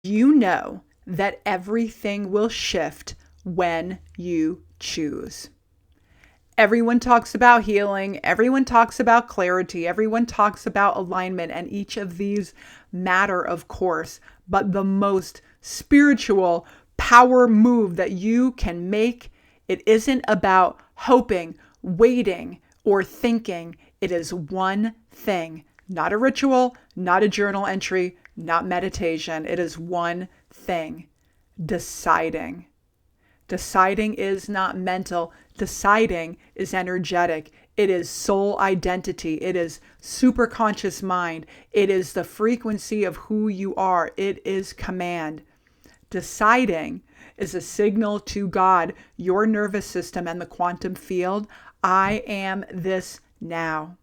You know that everything will shift when you choose. Everyone talks about healing. Everyone talks about clarity. Everyone talks about alignment, and each of these matter, of course. But the most spiritual power move that you can make, it isn't about hoping, waiting, or thinking. It is one thing, not a ritual, not a journal entry, not meditation. It is one thing: deciding. Deciding is not mental. Deciding is energetic. It is soul identity. It is superconscious mind. It is the frequency of who you are. It is command. Deciding is a signal to God, your nervous system, and the quantum field. I am this now.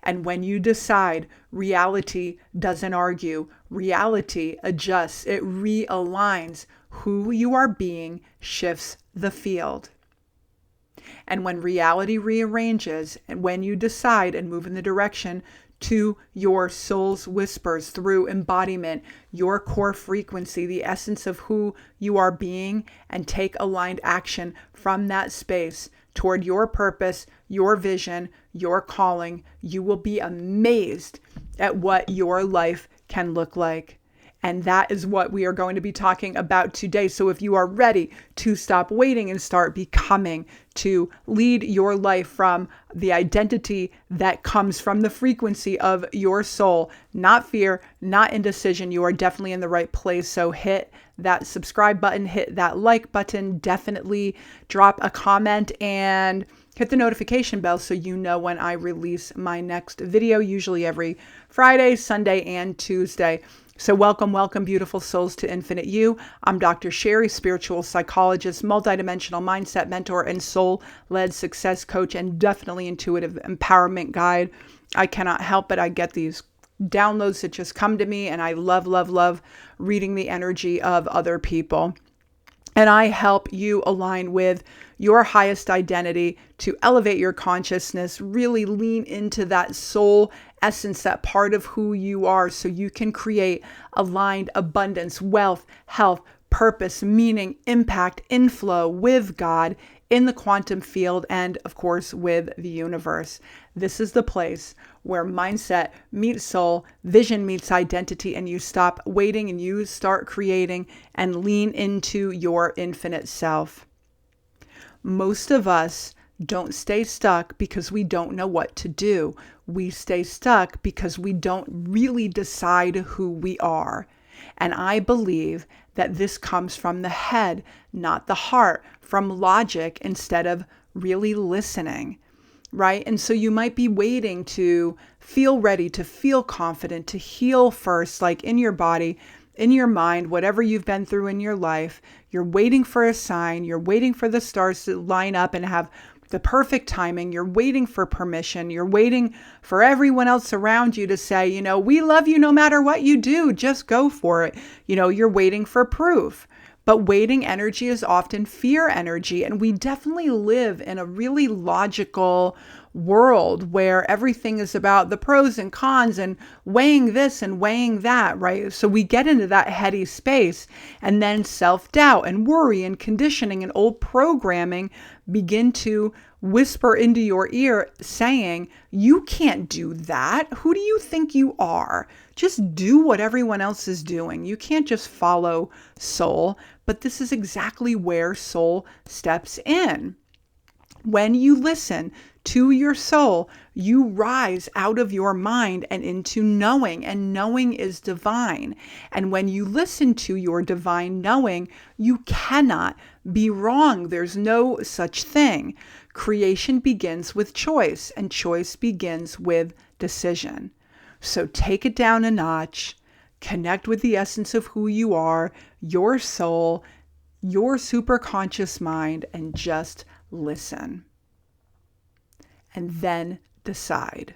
And when you decide, reality doesn't argue. Reality adjusts. It realigns. Who you are being shifts the field. And when reality rearranges, and when you decide and move in the direction to your soul's whispers through embodiment, your core frequency, the essence of who you are being, and take aligned action from that space toward your purpose, your vision, your calling, you will be amazed at what your life can look like. And that is what we are going to be talking about today. So if you are ready to stop waiting and start becoming, to lead your life from the identity that comes from the frequency of your soul, not fear, not indecision, you are definitely in the right place. So hit that subscribe button, hit that like button, definitely drop a comment, and hit the notification bell so you know when I release my next video, usually every Friday, Sunday, and Tuesday. So welcome, beautiful souls, to Infinite You. I'm Dr. Sheri, spiritual psychologist, multidimensional mindset mentor, and soul-led success coach, and definitely intuitive empowerment guide. I cannot help it. I get these downloads that just come to me, and I love, love, love reading the energy of other people. And I help you align with your highest identity to elevate your consciousness, really lean into that soul essence, that part of who you are, so you can create aligned abundance, wealth, health, purpose, meaning, impact, inflow with God in the quantum field, and of course with the universe. This is the place where mindset meets soul, vision meets identity, and you stop waiting and you start creating and lean into your infinite self. Most of us don't stay stuck because we don't know what to do. We stay stuck because we don't really decide who we are. And I believe that this comes from the head, not the heart, from logic instead of really listening, right? And so you might be waiting to feel ready, to feel confident, to heal first, like in your body, in your mind, whatever you've been through in your life. You're waiting for a sign. You're waiting for the stars to line up and have the perfect timing. You're waiting for permission. You're waiting for everyone else around you to say, we love you no matter what you do. Just go for it. You're waiting for proof. But waiting energy is often fear energy. And we definitely live in a really logical world where everything is about the pros and cons and weighing this and weighing that, right? So we get into that heady space, and then self-doubt and worry and conditioning and old programming begin to whisper into your ear saying, you can't do that. Who do you think you are? Just do what everyone else is doing. You can't just follow soul. But this is exactly where soul steps in. When you listen to your soul, you rise out of your mind and into knowing, and knowing is divine. And when you listen to your divine knowing, you cannot be wrong. There's no such thing. Creation begins with choice, and choice begins with decision. So take it down a notch, connect with the essence of who you are, your soul, your superconscious mind, and just listen. And then decide.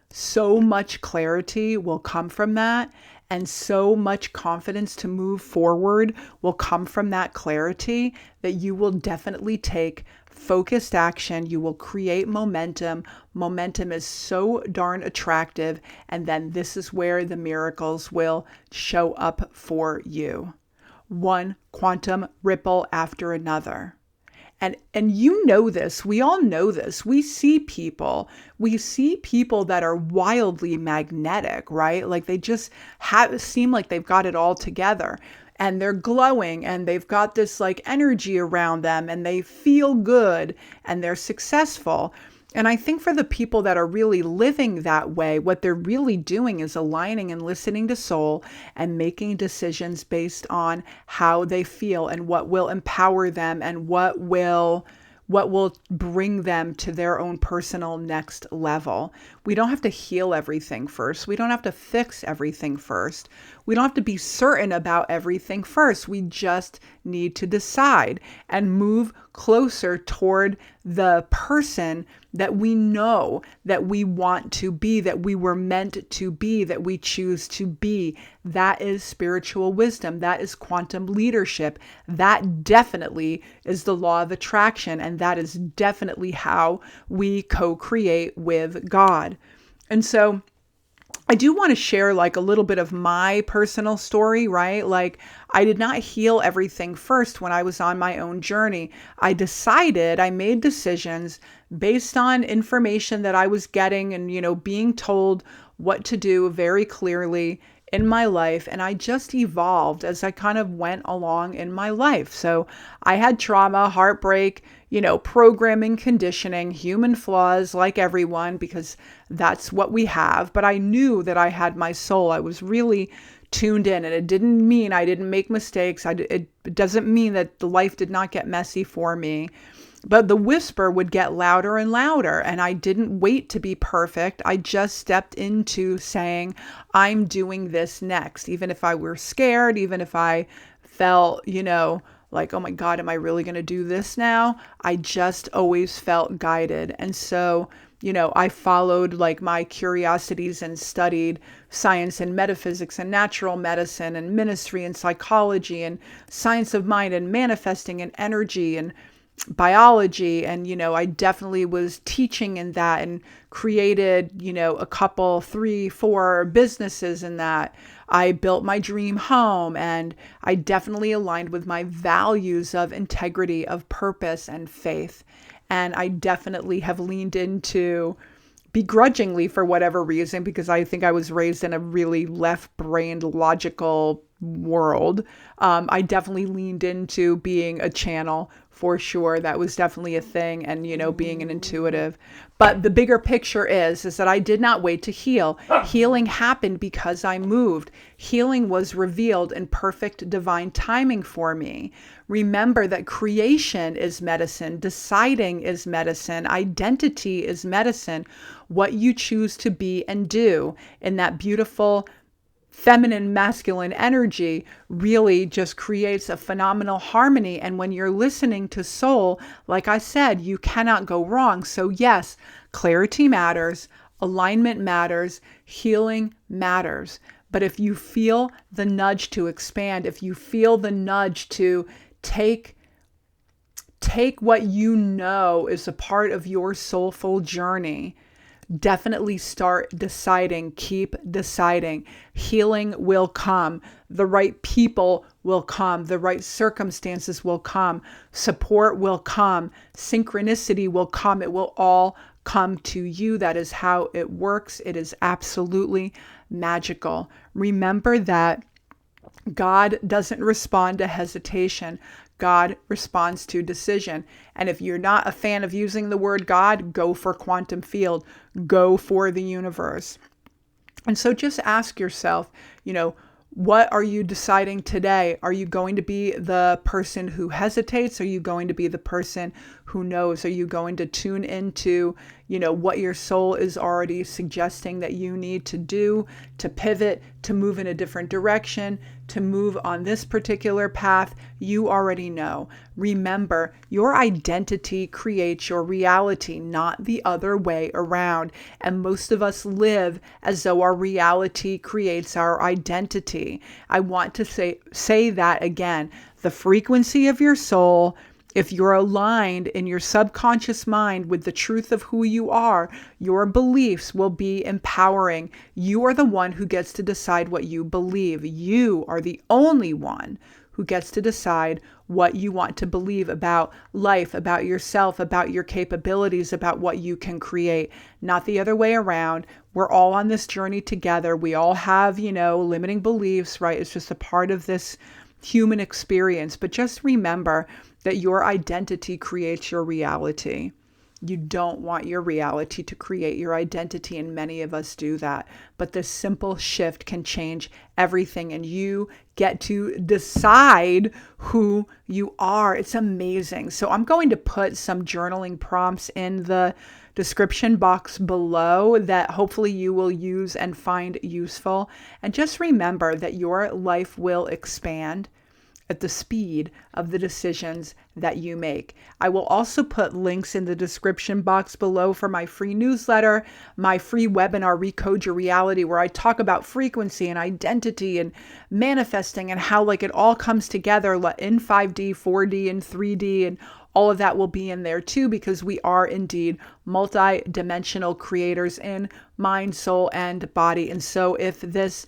So much clarity will come from that. And so much confidence to move forward will come from that clarity that you will definitely take focused action. You will create momentum. Momentum is so darn attractive. And then this is where the miracles will show up for you. One quantum ripple after another. And you know this, we all know this. We see people that are wildly magnetic, right? Like they just seem like they've got it all together, and they're glowing, and they've got this like energy around them, and they feel good, and they're successful. And I think for the people that are really living that way, what they're really doing is aligning and listening to soul and making decisions based on how they feel and what will empower them and what will bring them to their own personal next level. We don't have to heal everything first. We don't have to fix everything first. We don't have to be certain about everything first. We just need to decide and move closer toward the person that we know that we want to be, that we were meant to be, that we choose to be. That is spiritual wisdom. That is quantum leadership. That definitely is the law of attraction. And that is definitely how we co-create with God. And so I do want to share like a little bit of my personal story, right? Like I did not heal everything first when I was on my own journey. I made decisions based on information that I was getting and, being told what to do very clearly in my life. And I just evolved as I kind of went along in my life. So I had trauma, heartbreak, programming, conditioning, human flaws like everyone, because that's what we have. But I knew that I had my soul. I was really tuned in, and it didn't mean I didn't make mistakes. It doesn't mean that the life did not get messy for me. But the whisper would get louder and louder, and I didn't wait to be perfect. I just stepped into saying, I'm doing this next. Even if I were scared, even if I felt, like, oh my God, am I really going to do this now? I just always felt guided. And so, I followed like my curiosities and studied science and metaphysics and natural medicine and ministry and psychology and science of mind and manifesting and energy and biology. And, I definitely was teaching in that and created, a couple, 3, 4 businesses in that. I built my dream home, and I definitely aligned with my values of integrity, of purpose and faith. And I definitely have leaned into, begrudgingly for whatever reason, because I think I was raised in a really left-brained, logical world. I definitely leaned into being a channel for sure. That was definitely a thing, and being an intuitive. But the bigger picture is that I did not wait to heal. Healing happened because I moved. Healing was revealed in perfect divine timing for me. Remember that creation is medicine, deciding is medicine, identity is medicine. What you choose to be and do in that beautiful feminine, masculine energy really just creates a phenomenal harmony. And when you're listening to soul, like I said, you cannot go wrong. So yes, clarity matters, alignment matters, healing matters. But if you feel the nudge to expand, if you feel the nudge to take what is a part of your soulful journey, definitely start deciding, keep deciding. Healing will come. The right people will come. The right circumstances will come. Support will come. Synchronicity will come. It will all come to you. That is how it works. It is absolutely magical. Remember that God doesn't respond to hesitation. God responds to decision. And if you're not a fan of using the word God, go for quantum field, go for the universe. And so just ask yourself, what are you deciding today? Are you going to be the person who hesitates? Are you going to be the person who knows? Are you going to tune into, what your soul is already suggesting that you need to do, to pivot, to move in a different direction, to move on this particular path. You already know. Remember, your identity creates your reality, not the other way around. And most of us live as though our reality creates our identity. I want to say that again. The frequency of your soul, if you're aligned in your subconscious mind with the truth of who you are, your beliefs will be empowering. You are the one who gets to decide what you believe. You are the only one who gets to decide what you want to believe about life, about yourself, about your capabilities, about what you can create, not the other way around. We're all on this journey together. We all have, limiting beliefs, right? It's just a part of this human experience. But just remember that your identity creates your reality. You don't want your reality to create your identity, and many of us do that. But this simple shift can change everything, and you get to decide who you are. It's amazing. So I'm going to put some journaling prompts in the description box below that hopefully you will use and find useful. And just remember that your life will expand at the speed of the decisions that you make. I will also put links in the description box below for my free newsletter, my free webinar, Recode Your Reality, where I talk about frequency and identity and manifesting and how it all comes together in 5D, 4D, and 3D, and all of that will be in there too, because we are indeed multi-dimensional creators in mind, soul, and body. And so if this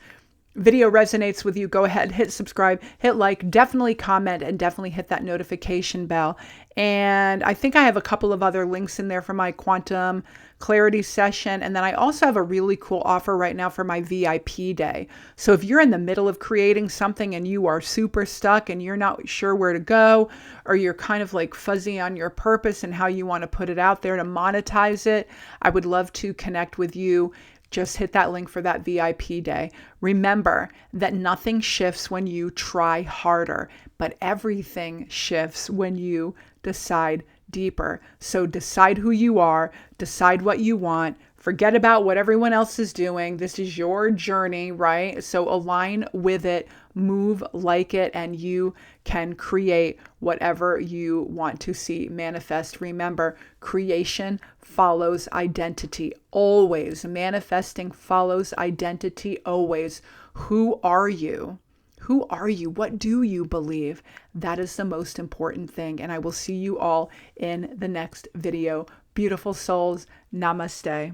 video resonates with you, go ahead, hit subscribe, hit like, definitely comment, and definitely hit that notification bell. And I think I have a couple of other links in there for my quantum clarity session. And then I also have a really cool offer right now for my VIP day. So if you're in the middle of creating something and you are super stuck and you're not sure where to go, or you're kind of fuzzy on your purpose and how you want to put it out there to monetize it, I would love to connect with you. Just hit that link for that VIP day. Remember that nothing shifts when you try harder, but everything shifts when you decide deeper. So decide who you are, decide what you want, forget about what everyone else is doing. This is your journey, right? So align with it, move like it, and you can create whatever you want to see manifest. Remember, creation follows identity always. Manifesting follows identity always. Who are you? Who are you? What do you believe? That is the most important thing. And I will see you all in the next video. Beautiful souls, namaste.